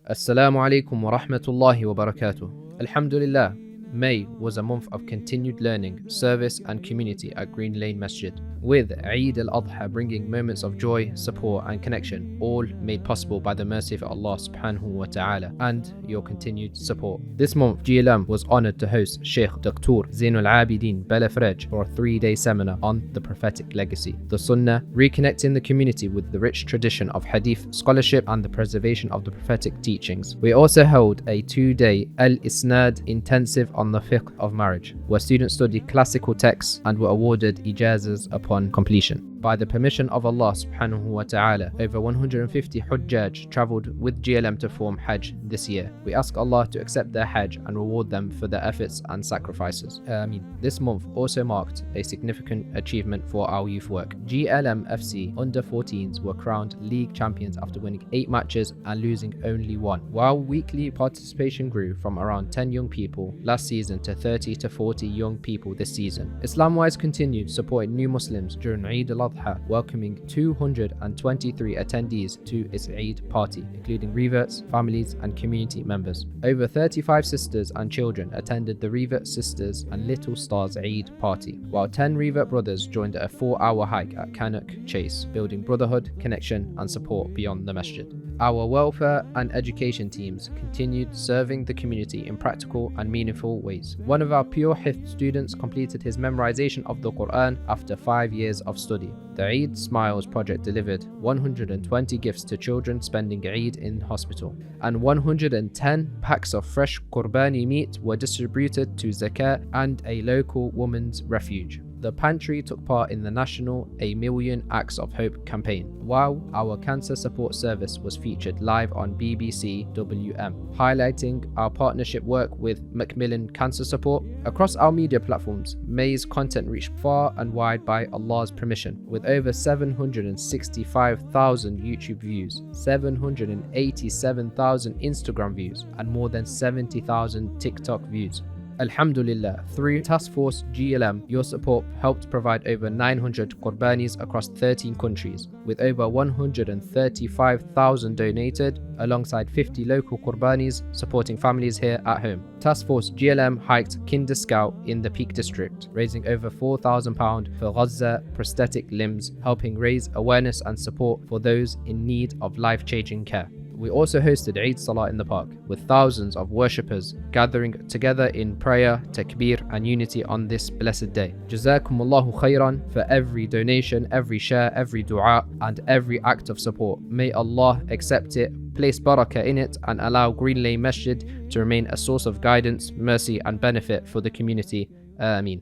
Assalamu alaikum wa rahmatullahi wa barakatuh. Alhamdulillah, May was a month of continued learning, service and community at Green Lane Masjid, with Eid al-Adha bringing moments of joy, support and connection, all made possible by the mercy of Allah subhanahu wa ta'ala and your continued support. This month, GLM was honoured to host Sheikh Dr. Zainul Abidin Belafrej for a 3-day seminar on the prophetic legacy, the Sunnah, reconnecting the community with the rich tradition of Hadith scholarship and the preservation of the prophetic teachings. We also held a 2-day al-Isnad intensive on the fiqh of marriage, where students studied classical texts and were awarded ijazas upon completion. By the permission of Allah subhanahu wa ta'ala, over 150 hujjaj travelled with GLM to perform Hajj this year. We ask Allah to accept their Hajj and reward them for their efforts and sacrifices. This month also marked a significant achievement for our youth work. GLMFC under-14s were crowned league champions after winning 8 matches and losing only 1, while weekly participation grew from around 10 young people last season to 30 to 40 young people this season. Islamwise continued supporting new Muslims during Eid al-Adha, welcoming 223 attendees to its Eid party, including reverts, families and community members. Over 35 sisters and children attended the Revert Sisters and Little Stars Eid party, while 10 Revert brothers joined a 4-hour hike at Cannock Chase, building brotherhood, connection and support beyond the masjid. Our welfare and education teams continued serving the community in practical and meaningful ways. One of our Pure Hifdh students completed his memorisation of the Qur'an after 5 years of study. The Eid Smiles project delivered 120 gifts to children spending Eid in hospital, and 110 packs of fresh Qurbani meat were distributed to Zakat and a local women's refuge. The pantry took part in the national A Million Acts of Hope campaign, while our cancer support service was featured live on BBC WM, highlighting our partnership work with Macmillan Cancer Support. Across our media platforms, May's content reached far and wide by Allah's permission, with over 765,000 YouTube views, 787,000 Instagram views, and more than 70,000 TikTok views. Alhamdulillah, through Task Force GLM, your support helped provide over 900 Qurbanis across 13 countries, with over 135,000 donated, alongside 50 local Qurbanis supporting families here at home. Task Force GLM hiked Kinder Scout in the Peak District, raising over £4,000 for Gaza prosthetic limbs, helping raise awareness and support for those in need of life-changing care. We also hosted Eid Salah in the park, with thousands of worshippers gathering together in prayer, takbir and unity on this blessed day. Jazakumullahu khairan for every donation, every share, every dua and every act of support. May Allah accept it, place barakah in it and allow Green Lane Masjid to remain a source of guidance, mercy and benefit for the community. Ameen.